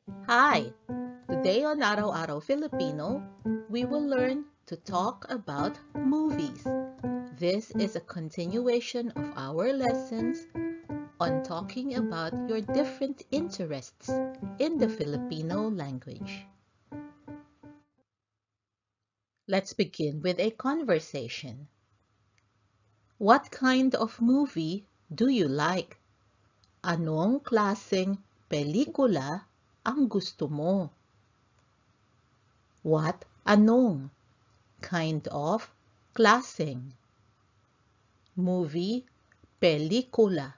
Hi! Today on Araw-Araw Filipino, we will learn to talk about movies. This is a continuation of our lessons on talking about your different interests in the Filipino language. Let's begin with a conversation. What kind of movie do you like? Anong klaseng pelikula ang gusto mo? What anong? Kind of, klaseng. Movie, pelikula.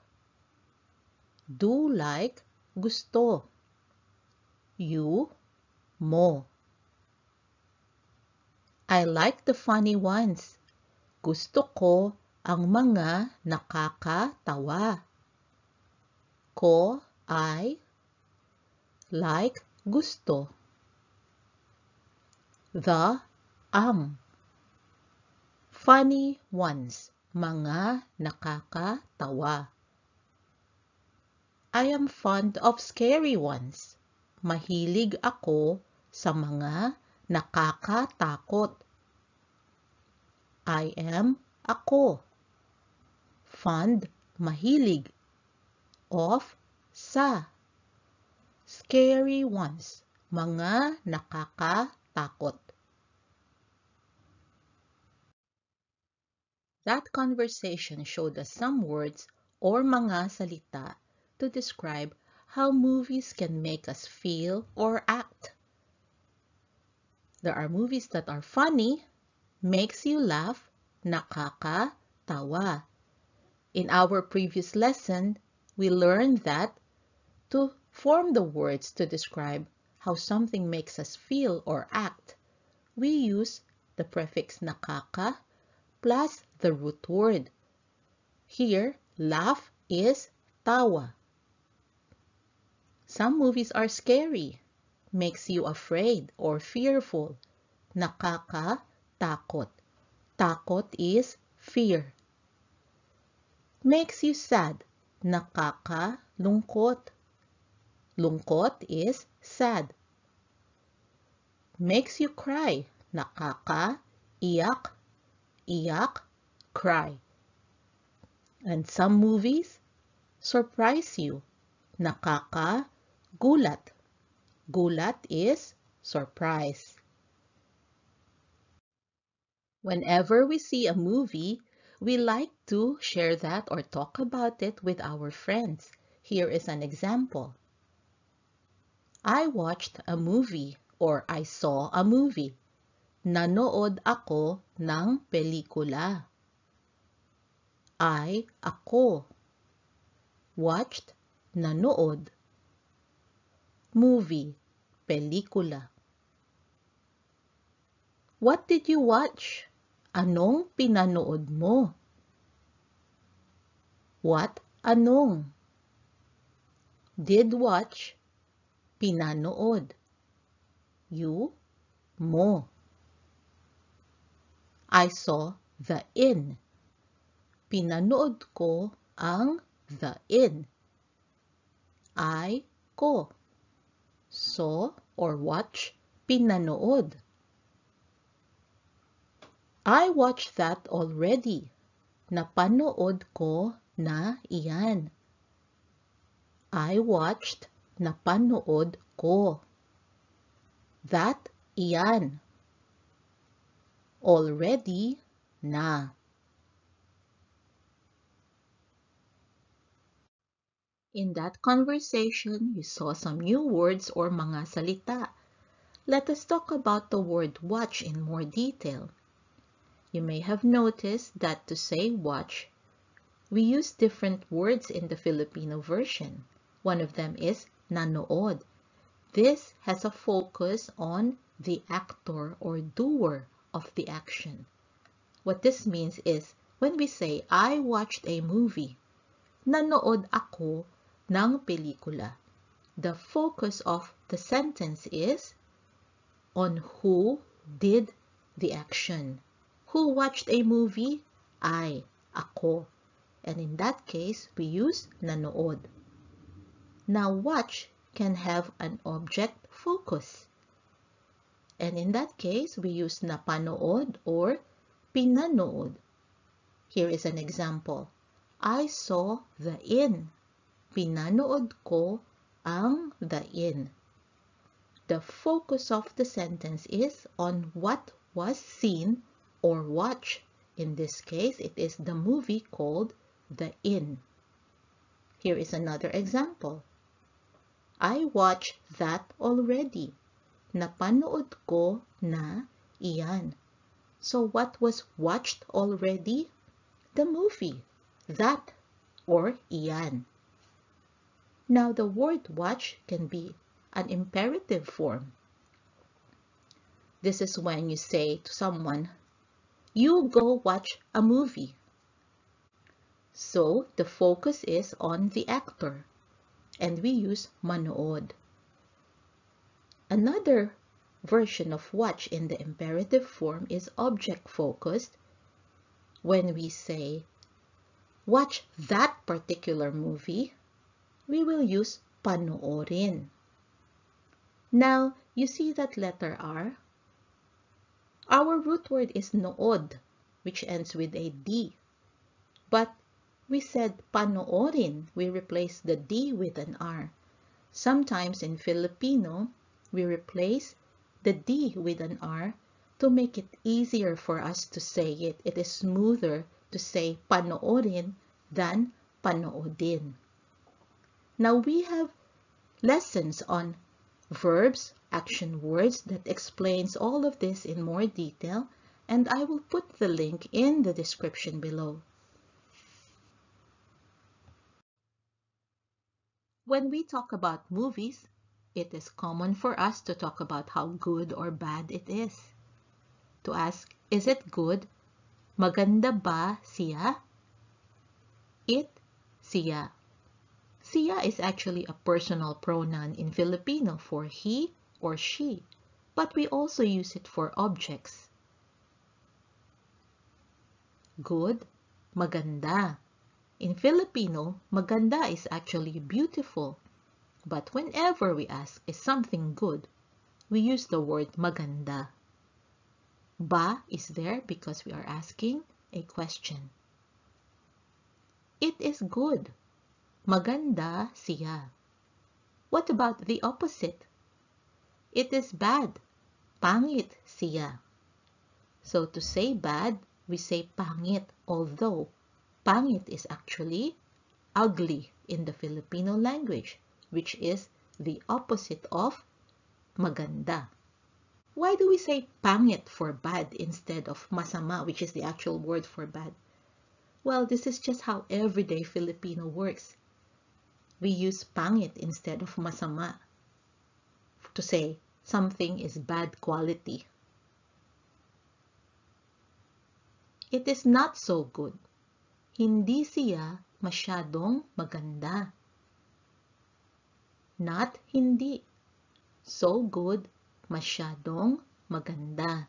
Do like, gusto. You, mo. I like the funny ones. Gusto ko ang mga nakakatawa. Ko, I, like, gusto. The, ang. Funny ones, mga nakakatawa. I am fond of scary ones. Mahilig ako sa mga nakakatakot. I am, ako. Fond, mahilig. Of, sa. Scary ones, mga nakakatakot. That conversation showed us some words or mga salita to describe how movies can make us feel or act. There are movies that are funny, makes you laugh, nakakatawa. In our previous lesson, we learned that to form the words to describe how something makes us feel or act, we use the prefix nakaka plus the root word. Here, laugh is tawa. Some movies are scary, makes you afraid or fearful. Nakakatakot. Takot is fear. Makes you sad. Nakakalungkot. Lungkot is sad. Makes you cry. Nakakaiyak. Iyak, cry. And some movies surprise you. Nakakagulat. Gulat is surprise. Whenever we see a movie, we like to share that or talk about it with our friends. Here is an example. I watched a movie or I saw a movie. Nanood ako ng pelikula. Ako. Watched, nanood. Movie, pelikula. What did you watch? Anong pinanood mo? What, anong? Did watch, pinanood. You, mo. I saw the Inn. Pinanood ko ang The Inn. I, ko. Saw or watch, pinanood. I watched that already. Napanood ko na iyan. I watched, napanood ko. That, iyan. Already, na. In that conversation, you saw some new words or mga salita. Let us talk about the word watch in more detail. You may have noticed that to say watch, we use different words in the Filipino version. One of them is nanood. This has a focus on the actor or doer of the action. What this means is when we say, I watched a movie, nanood ako ng pelikula. The focus of the sentence is on who did the action. Who watched a movie? I, ako. And in that case, we use nanood. Now, watch can have an object focus. And in that case, we use napanood or pinanood. Here is an example. I saw the inn. Pinanood ko ang the inn. The focus of the sentence is on what was seen or watched. In this case, it is the movie called The Inn. Here is another example. I watched that already. Napanood ko na iyan. So what was watched already? The movie, that, or iyan. Now the word watch can be an imperative form. This is when you say to someone, you go watch a movie. So the focus is on the actor, and we use manood. Another version of watch in the imperative form is object-focused. When we say, watch that particular movie, we will use panoorin. Now, you see that letter R? Our root word is nood, which ends with a D. But we said panoorin, we replace the D with an R. Sometimes in Filipino, we replace the D with an R to make it easier for us to say it. It is smoother to say panoorin than panoodin. Now we have lessons on verbs, action words that explains all of this in more detail, and I will put the link in the description below. When we talk about movies, it is common for us to talk about how good or bad it is. To ask, is it good? Maganda ba siya? It, siya. Siya is actually a personal pronoun in Filipino for he or she, but we also use it for objects. Good, maganda. In Filipino, maganda is actually beautiful. But whenever we ask, is something good, we use the word maganda. Ba is there because we are asking a question. It is good. Maganda siya. What about the opposite? It is bad. Pangit siya. So to say bad, we say pangit, although pangit is actually ugly in the Filipino language, which is the opposite of maganda. Why do we say pangit for bad instead of masama, which is the actual word for bad? Well, this is just how everyday Filipino works. We use pangit instead of masama to say something is bad quality. It is not so good. Hindi siya masyadong maganda. Not hindi. So good, masyadong maganda.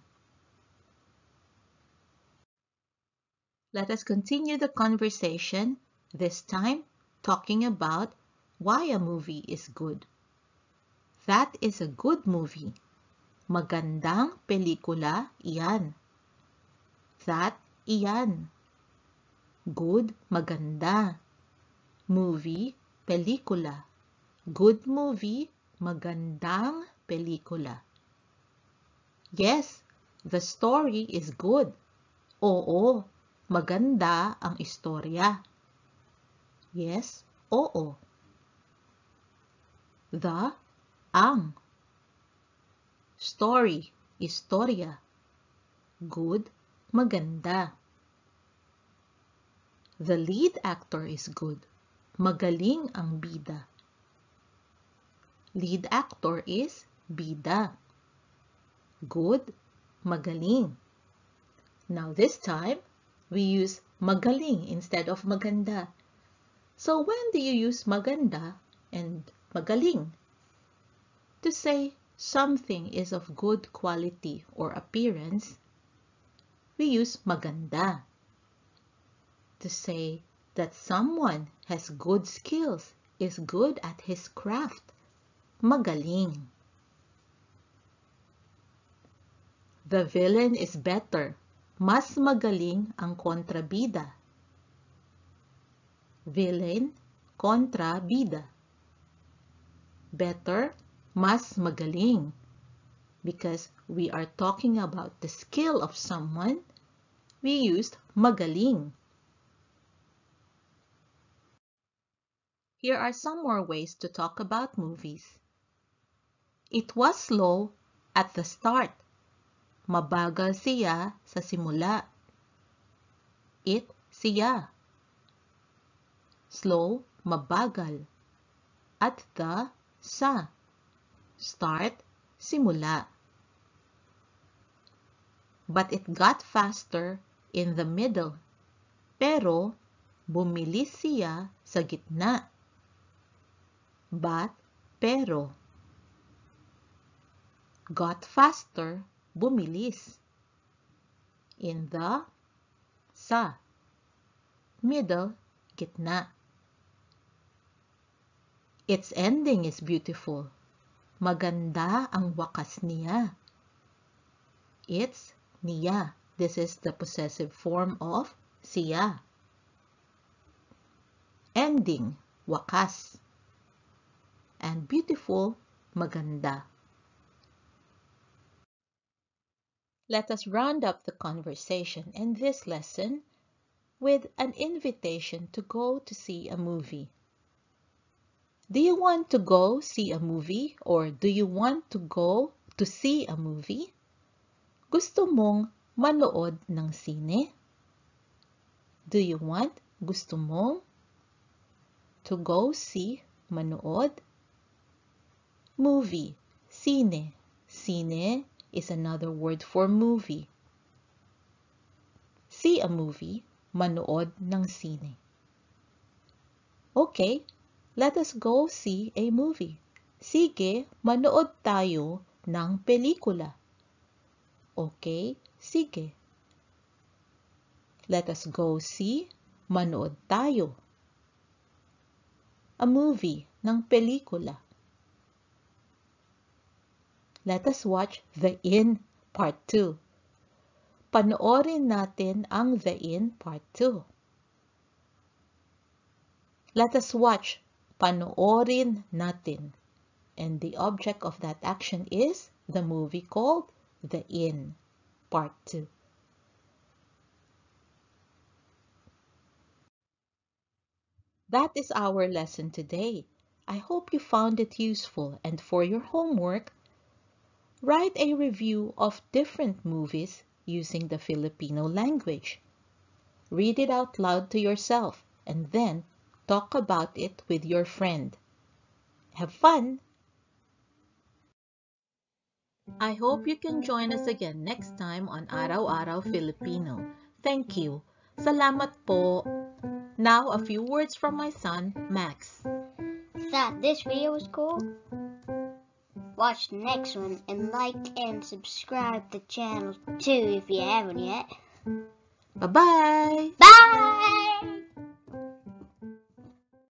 Let us continue the conversation, this time talking about why a movie is good. That is a good movie. Magandang pelikula iyan. That iyan. Good, maganda. Movie, pelikula. Good movie, magandang pelikula. Yes, the story is good. Oo, maganda ang istorya. Yes, oo. The, ang. Story, istorya. Good, maganda. The lead actor is good. Magaling ang bida. Lead actor is bida. Good, magaling. Now this time, we use magaling instead of maganda. So when do you use maganda and magaling? To say something is of good quality or appearance, we use maganda. To say that someone has good skills, is good at his craft, magaling. The villain is better. Mas magaling ang kontrabida. Villain, kontrabida. Better, mas magaling. Because we are talking about the skill of someone, we used magaling. Here are some more ways to talk about movies. It was slow at the start. Mabagal siya sa simula. It, siya. Slow, mabagal. At the, sa. Start, simula. But it got faster in the middle. Pero, bumilis siya sa gitna. But, pero. Got faster, bumilis. In the, sa. Middle, gitna. Its ending is beautiful. Maganda ang wakas niya. It's, niya. This is the possessive form of siya. Ending, wakas. And beautiful, maganda. Let us round up the conversation in this lesson with an invitation to go to see a movie. Do you want to go see a movie or do you want to go to see a movie? Gusto mong manood ng sine? Do you want, gusto mong, to go see, manood? Movie, sine. Sine is another word for movie. See a movie, manood ng sine. Okay, let us go see a movie. Sige, manood tayo ng pelikula. Okay, sige. Let us go see, manood tayo. A movie, ng pelikula. Let us watch The Inn Part 2. Panoorin natin ang The Inn Part 2. Let us watch, panoorin natin. And the object of that action is the movie called The Inn Part 2. That is our lesson today. I hope you found it useful, and for your homework, write a review of different movies using the Filipino language. Read it out loud to yourself and then talk about it with your friend. Have fun! I hope you can join us again next time on Araw-Araw Filipino. Thank you. Salamat po. Now, a few words from my son, Max. Thought this video was cool? Watch the next one and like and subscribe to the channel too if you haven't yet. Bye-bye! Bye!